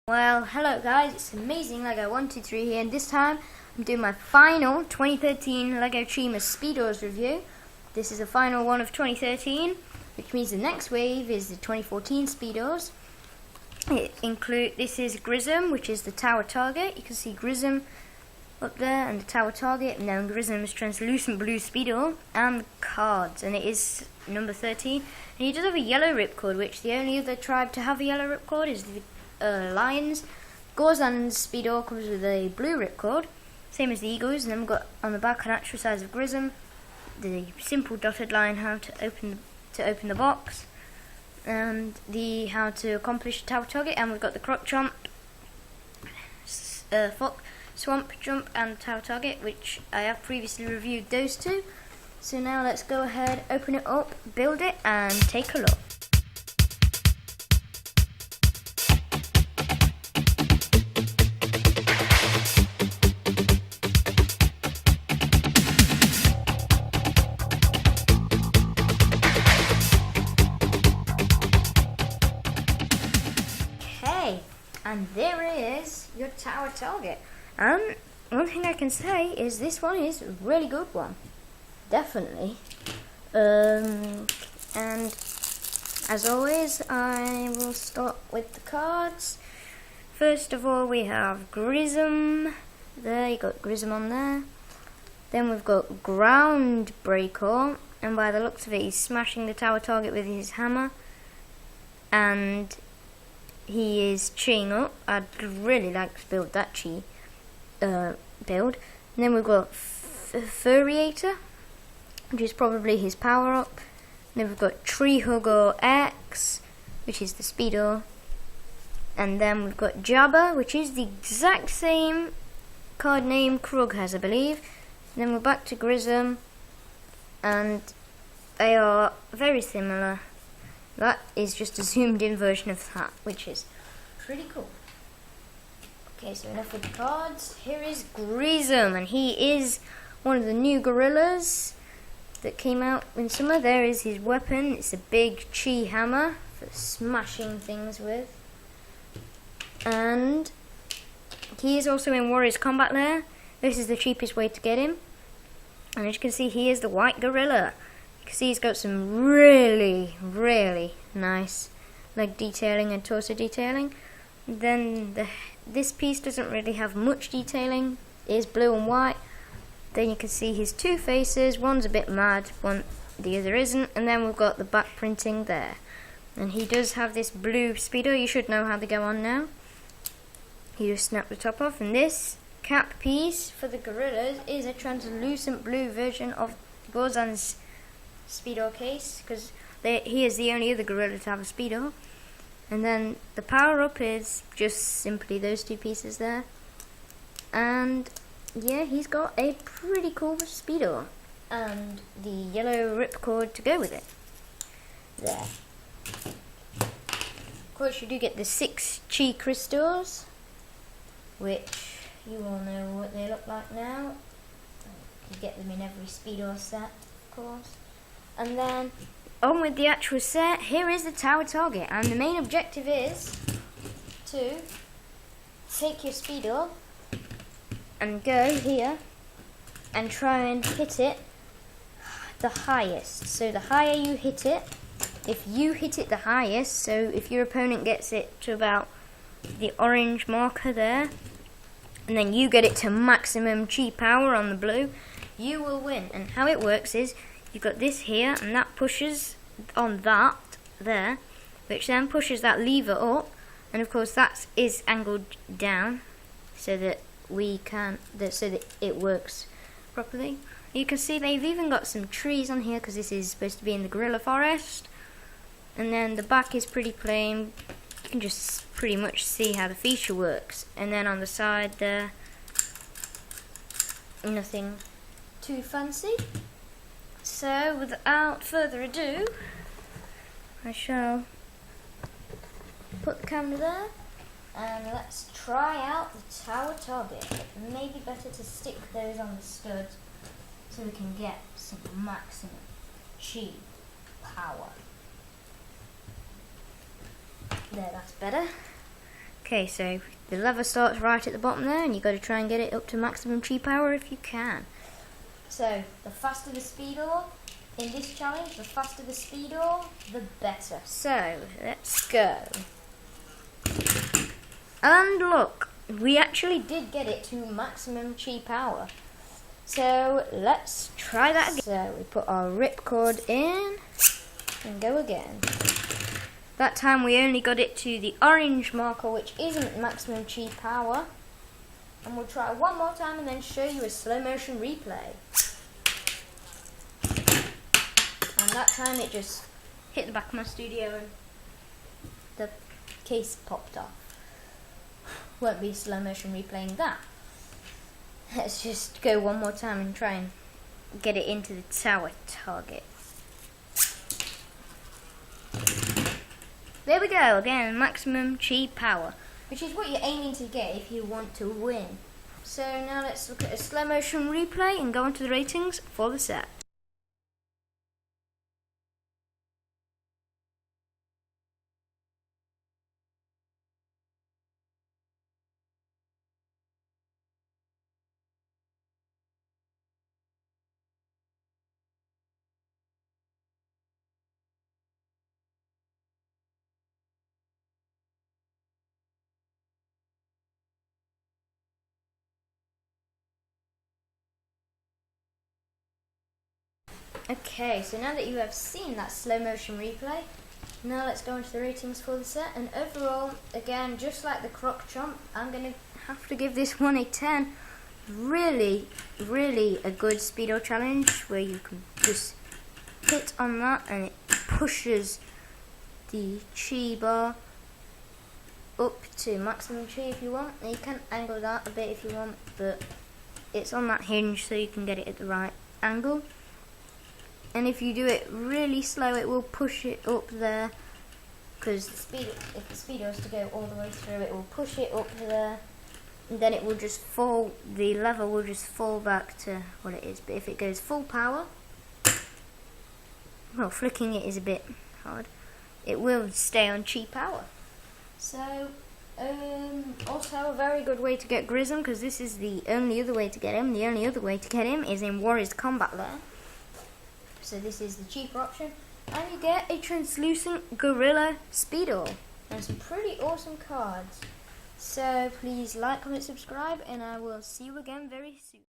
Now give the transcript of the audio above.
Well, hello guys, it's Amazing Lego 123 here, and this time I'm doing my final 2013 Lego Chima Speedors review. This is the final one of 2013, which means the next wave is the 2014 Speedors. This is Grizzam, which is the tower target. You can see Grizzam up there and the tower target, and then Grizzam's translucent blue Speedor and the cards, and it is number 13. And he does have a yellow ripcord, which the only other tribe to have a yellow ripcord is the Lions. Grizzam's Speedor comes with a blue ripcord, same as the Eagles, and then we've got on the back an actual size of Grizzam, the simple dotted line how to open the box, and the how to accomplish the tower target, and we've got the croc chomp, swamp jump, and tower target, which I have previously reviewed those two. So now let's go ahead, open it up, build it, and take a look. And there is your tower target. One thing I can say is this one is a really good one, definitely. And as always, I will start with the cards. First of all, we have Grizzam. There, you got Grizzam on there. Then we've got Ground Breaker, and by the looks of it, he's smashing the tower target with his hammer. And he is cheeing up. I'd really like to build that build. And then we've got Furriator, which is probably his power up. And then we've got Tree Hugger X, which is the Speedor. And then we've got Jabba, which is the exact same card name Krug has, I believe. And then we're back to Grizzam, and they are very similar. That is just a zoomed in version of that, which is pretty cool. Okay, so enough with the cards. Here is Grizzam, and he is one of the new gorillas that came out in summer. There is his weapon. It's a big chi hammer for smashing things with. And he is also in Warriors Combat Lair. This is the cheapest way to get him. And as you can see, he is the white gorilla. You can see he's got some really nice leg detailing and torso detailing. Then this piece doesn't really have much detailing. It is blue and white. Then you can see his two faces. One's a bit mad, the other isn't. And then we've got the back printing there. And he does have this blue Speedor. You should know how they go on now. You just snap the top off. And this cap piece for the gorillas is a translucent blue version of Grizzam's Speedor case, because he is the only other gorilla to have a Speedor. And then the power up is just simply those two pieces there. And yeah, he's got a pretty cool Speedor and the yellow ripcord to go with it. There. Of course, you do get the 6 chi crystals, which you all know what they look like now. You get them in every Speedor set, of course. And then, on with the actual set, here is the tower target. And the main objective is to take your Speedor and go here and try and hit it the highest. So the higher you hit it, if you hit it the highest, so if your opponent gets it to about the orange marker there, and then you get it to maximum chi power on the blue, you will win. And how it works is, you've got this here, and that pushes on that there, which then pushes that lever up, and of course that is angled down so that it works properly. You can see they've even got some trees on here because this is supposed to be in the gorilla forest. And then the back is pretty plain. You can just pretty much see how the feature works. And then on the side there, nothing too fancy. So, without further ado, I shall put the camera there, and let's try out the tower target. It may be better to stick those on the stud so we can get some maximum chi power. There, that's better. Okay, so the lever starts right at the bottom there, and you've got to try and get it up to maximum chi power if you can. So, the faster the Speedor in this challenge, the faster the Speedor, the better. So, let's go. And look, we actually did get it to maximum chi power. So, let's try that again. So, we put our ripcord in and go again. That time we only got it to the orange marker, which isn't maximum chi power. And we'll try one more time and then show you a slow motion replay. And that time it just hit the back of my studio and the case popped off. Won't be slow motion replaying that. Let's just go one more time and try and get it into the tower target. There we go, again, maximum chi power, which is what you're aiming to get if you want to win. So now let's look at a slow motion replay and go on to the ratings for the set. Okay, so now that you have seen that slow motion replay, now let's go into the ratings for the set. And overall, again, just like the Croc Chomp, I'm going to have to give this one a 10. Really, really a good Speedor challenge where you can just hit on that and it pushes the chi bar up to maximum chi if you want. And you can angle that a bit if you want, but it's on that hinge so you can get it at the right angle. And if you do it really slow, it will push it up there, because if the Speedor is to go all the way through, it will push it up there, and then it will just fall, the lever will just fall back to what it is. But if it goes full power, well, flicking it is a bit hard, it will stay on chi power. So, also a very good way to get Grizzam, because this is the only other way to get him. The only other way to get him is in Warrior's Combat Lair. So this is the cheaper option, and you get a translucent Gorilla Speedor and some pretty awesome cards. So please like, comment, subscribe, and I will see you again very soon.